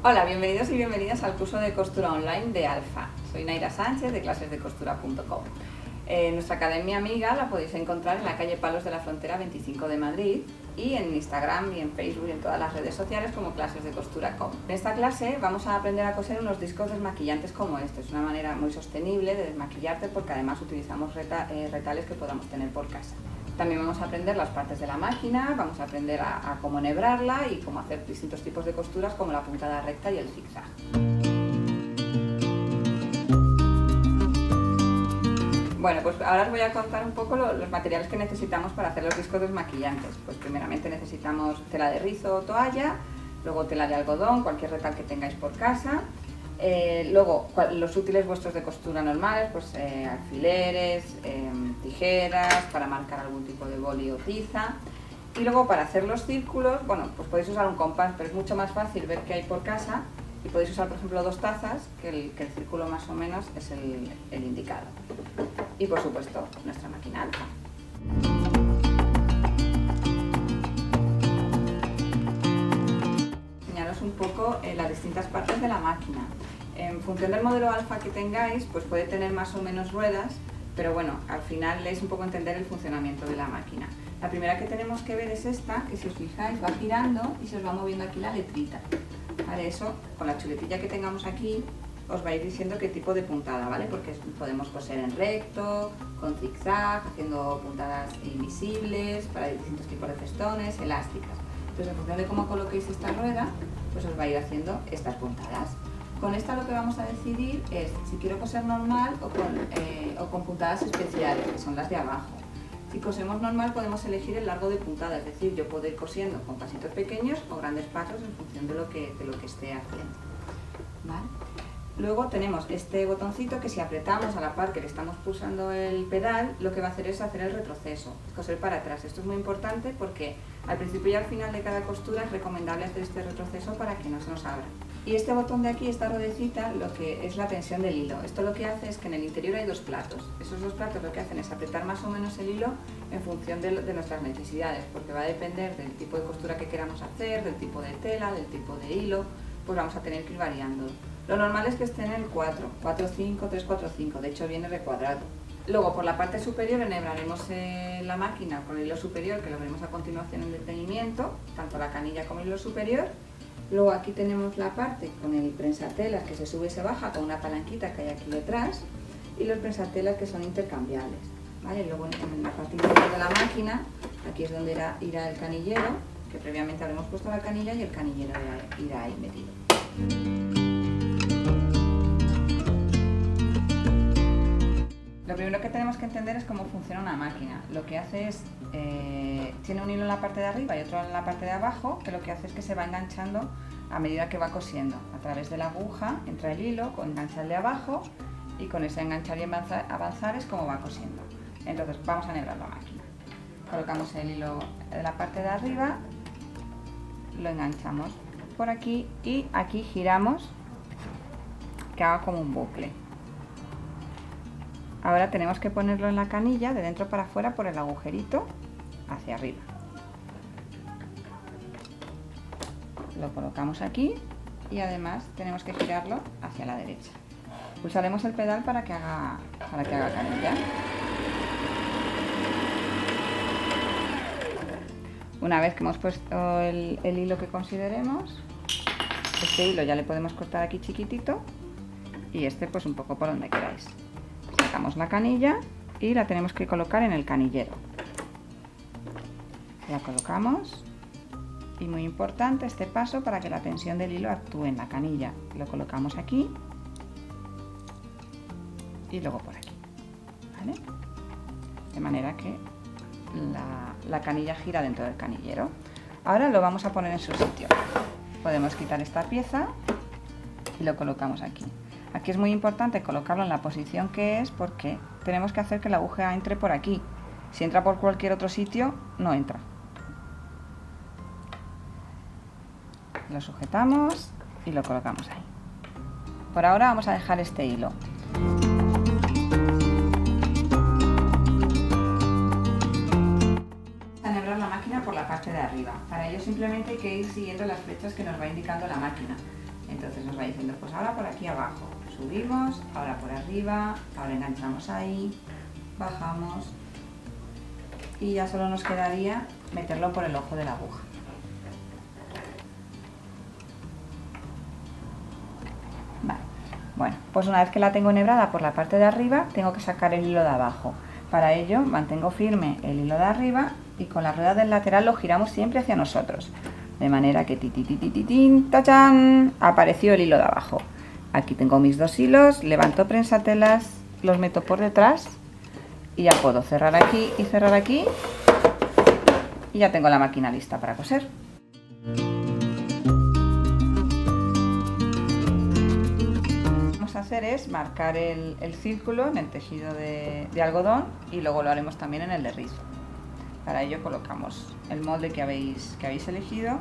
Hola, bienvenidos y bienvenidas al curso de costura online de Alfa. Soy Naira Sánchez de clasesdecostura.com. Nuestra academia amiga la podéis encontrar en la calle Palos de la Frontera 25 de Madrid y en Instagram y en Facebook y en todas las redes sociales como clasesdecostura.com. En esta clase vamos a aprender a coser unos discos desmaquillantes como este. Es una manera muy sostenible de desmaquillarte porque además utilizamos retales que podamos tener por casa. También vamos a aprender las partes de la máquina, vamos a aprender a cómo enhebrarla y cómo hacer distintos tipos de costuras como la puntada recta y el zigzag. Bueno, pues ahora os voy a contar un poco los materiales que necesitamos para hacer los discos desmaquillantes. Pues primeramente necesitamos tela de rizo o toalla, luego tela de algodón, cualquier retal que tengáis por casa. Luego los útiles vuestros de costura normales, pues alfileres, tijeras para marcar algún tipo de boli o tiza. Y luego para hacer los círculos, bueno, pues podéis usar un compás, pero es mucho más fácil ver qué hay por casa y podéis usar, por ejemplo, 2 tazas, que el círculo más o menos es el indicado. Y por supuesto, nuestra máquina Alfa. Enseñaros un poco las distintas partes de la máquina. En función del modelo Alfa que tengáis, pues puede tener más o menos ruedas, pero bueno, al final es un poco entender el funcionamiento de la máquina. La primera que tenemos que ver es esta, que si os fijáis va girando y se os va moviendo aquí la letrita. Vale, eso, con la chuletilla que tengamos aquí, os va a ir diciendo qué tipo de puntada, ¿vale? Porque podemos coser en recto, con zigzag, haciendo puntadas invisibles, para distintos tipos de festones, elásticas. Entonces, en función de cómo coloquéis esta rueda, pues os va a ir haciendo estas puntadas. Con esta lo que vamos a decidir es si quiero coser normal o con puntadas especiales, que son las de abajo. Si cosemos normal podemos elegir el largo de puntada, es decir, yo puedo ir cosiendo con pasitos pequeños o grandes pasos en función de lo que esté haciendo. ¿Vale? Luego tenemos este botoncito que si apretamos a la par que le estamos pulsando el pedal, lo que va a hacer es hacer el retroceso, coser para atrás. Esto es muy importante porque al principio y al final de cada costura es recomendable hacer este retroceso para que no se nos abra. Y este botón de aquí, esta ruedecita, lo que es la tensión del hilo. Esto lo que hace es que en el interior hay 2 platos. Esos 2 platos lo que hacen es apretar más o menos el hilo en función de nuestras necesidades, porque va a depender del tipo de costura que queramos hacer, del tipo de tela, del tipo de hilo, pues vamos a tener que ir variando. Lo normal es que esté en el 4, 4, 5, 3, 4, 5, de hecho viene recuadrado. Luego por la parte superior enhebraremos la máquina con el hilo superior, que lo veremos a continuación en detenimiento, tanto la canilla como el hilo superior. Luego aquí tenemos la parte con el prensatelas que se sube y se baja con una palanquita que hay aquí detrás y los prensatelas que son intercambiables. ¿Vale? Luego en la parte interior de la máquina, aquí es donde irá el canillero, que previamente habremos puesto la canilla y el canillero irá ahí metido. Lo primero que tenemos que entender es cómo funciona una máquina. Lo que hace es, tiene un hilo en la parte de arriba y otro en la parte de abajo, que lo que hace es que se va enganchando a medida que va cosiendo. A través de la aguja entra el hilo, con engancharle abajo y con ese enganchar y avanzar es como va cosiendo. Entonces vamos a enhebrar la máquina. Colocamos el hilo de la parte de arriba, lo enganchamos por aquí y aquí giramos que haga como un bucle. Ahora tenemos que ponerlo en la canilla de dentro para afuera por el agujerito hacia arriba. Lo colocamos aquí y además tenemos que girarlo hacia la derecha. Pulsaremos el pedal para que haga canilla. Una vez que hemos puesto el hilo que consideremos, este hilo ya le podemos cortar aquí chiquitito y este pues un poco por donde queráis. Sacamos la canilla y la tenemos que colocar en el canillero. La colocamos y muy importante este paso para que la tensión del hilo actúe en la canilla. Lo colocamos aquí y luego por aquí, ¿vale? De manera que la canilla gira dentro del canillero. Ahora lo vamos a poner en su sitio. Podemos quitar esta pieza y lo colocamos aquí. Aquí es muy importante colocarlo en la posición que es porque tenemos que hacer que la aguja entre por aquí. Si entra por cualquier otro sitio, no entra. Lo sujetamos y lo colocamos ahí. Por ahora vamos a dejar este hilo. Vamos a enhebrar la máquina por la parte de arriba. Para ello simplemente hay que ir siguiendo las flechas que nos va indicando la máquina. Entonces nos va diciendo, pues ahora por aquí abajo, subimos, ahora por arriba, ahora enganchamos ahí, bajamos y ya solo nos quedaría meterlo por el ojo de la aguja. Vale. Bueno, pues una vez que la tengo enhebrada por la parte de arriba, tengo que sacar el hilo de abajo. Para ello mantengo firme el hilo de arriba y con la rueda del lateral lo giramos siempre hacia nosotros. De manera que ¡tachán! Apareció el hilo de abajo. Aquí tengo mis dos hilos, levanto prensatelas, los meto por detrás y ya puedo cerrar aquí y cerrar aquí y ya tengo la máquina lista para coser. Lo que vamos a hacer es marcar el círculo en el tejido de algodón y luego lo haremos también en el de rizo. Para ello colocamos el molde que habéis elegido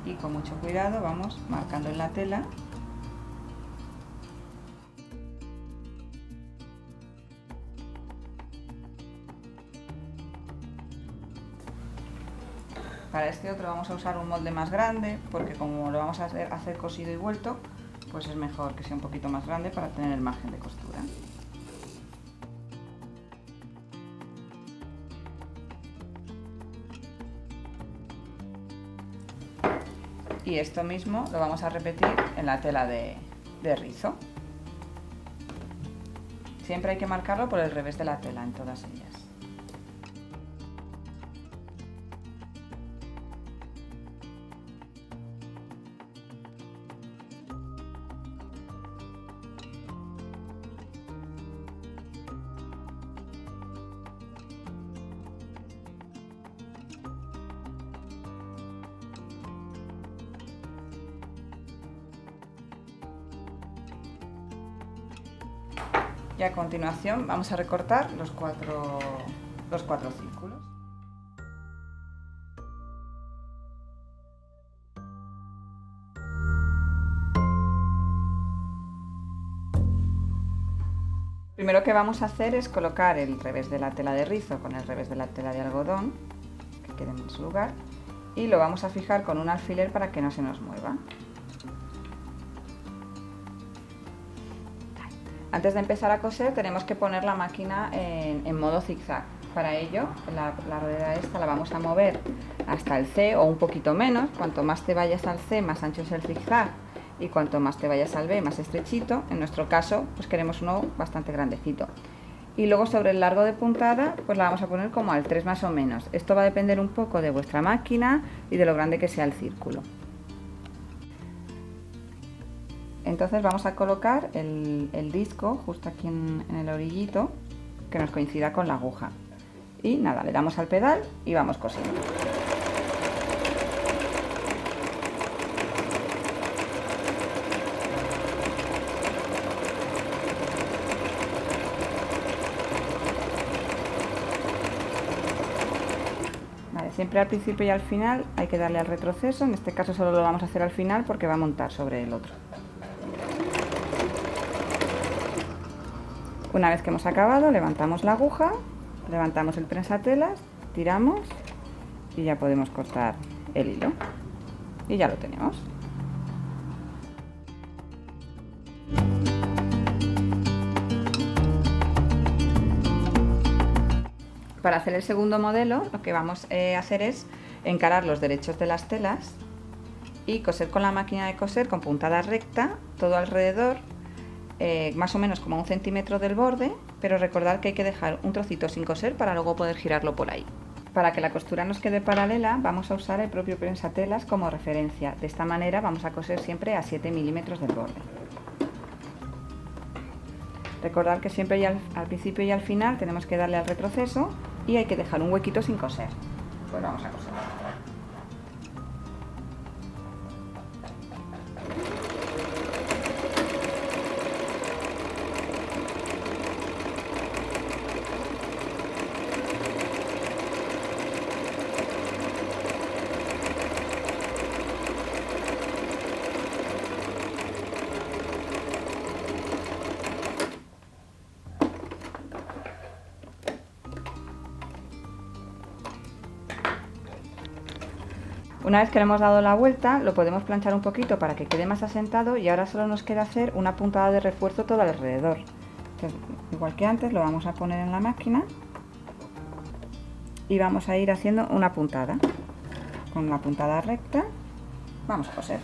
y con mucho cuidado vamos marcando en la tela . Para este otro vamos a usar un molde más grande porque como lo vamos a hacer cosido y vuelto, pues es mejor que sea un poquito más grande para tener el margen de costura. Y esto mismo lo vamos a repetir en la tela de rizo. Siempre hay que marcarlo por el revés de la tela en todas ellas. Y a continuación vamos a recortar los cuatro círculos. Lo primero que vamos a hacer es colocar el revés de la tela de rizo con el revés de la tela de algodón, que queden en su lugar, y lo vamos a fijar con un alfiler para que no se nos mueva. Antes de empezar a coser tenemos que poner la máquina en modo zigzag. Para ello la rueda esta la vamos a mover hasta el C o un poquito menos. Cuanto más te vayas al C más ancho es el zigzag y cuanto más te vayas al B más estrechito. En nuestro caso pues queremos uno bastante grandecito. Y luego sobre el largo de puntada pues la vamos a poner como al 3 más o menos. Esto va a depender un poco de vuestra máquina y de lo grande que sea el círculo. Entonces vamos a colocar el disco justo aquí en el orillito que nos coincida con la aguja. Y nada, le damos al pedal y vamos cosiendo. Vale, siempre al principio y al final hay que darle al retroceso. En este caso solo lo vamos a hacer al final porque va a montar sobre el otro. Una vez que hemos acabado, levantamos la aguja, levantamos el prensatelas, tiramos y ya podemos cortar el hilo. Y ya lo tenemos. Para hacer el segundo modelo, lo que vamos a hacer es encarar los derechos de las telas y coser con la máquina de coser con puntada recta todo alrededor. Más o menos como a 1 centímetro del borde, pero recordad que hay que dejar un trocito sin coser para luego poder girarlo por ahí. Para que la costura nos quede paralela vamos a usar el propio prensatelas como referencia. De esta manera vamos a coser siempre a 7 milímetros del borde. Recordad que siempre al principio y al final tenemos que darle al retroceso y hay que dejar un huequito sin coser. Pues vamos a coser. Una vez que le hemos dado la vuelta, lo podemos planchar un poquito para que quede más asentado y ahora solo nos queda hacer una puntada de refuerzo todo alrededor. Entonces, igual que antes, lo vamos a poner en la máquina y vamos a ir haciendo una puntada. Con la puntada recta vamos a coser.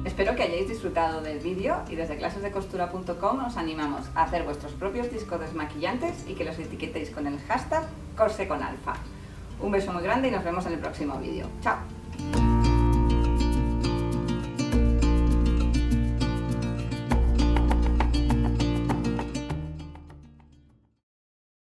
Espero que hayáis disfrutado del vídeo y desde clasesdecostura.com os animamos a hacer vuestros propios discos desmaquillantes y que los etiquetéis con el hashtag #CorseConAlfa. Un beso muy grande y nos vemos en el próximo vídeo. ¡Chao!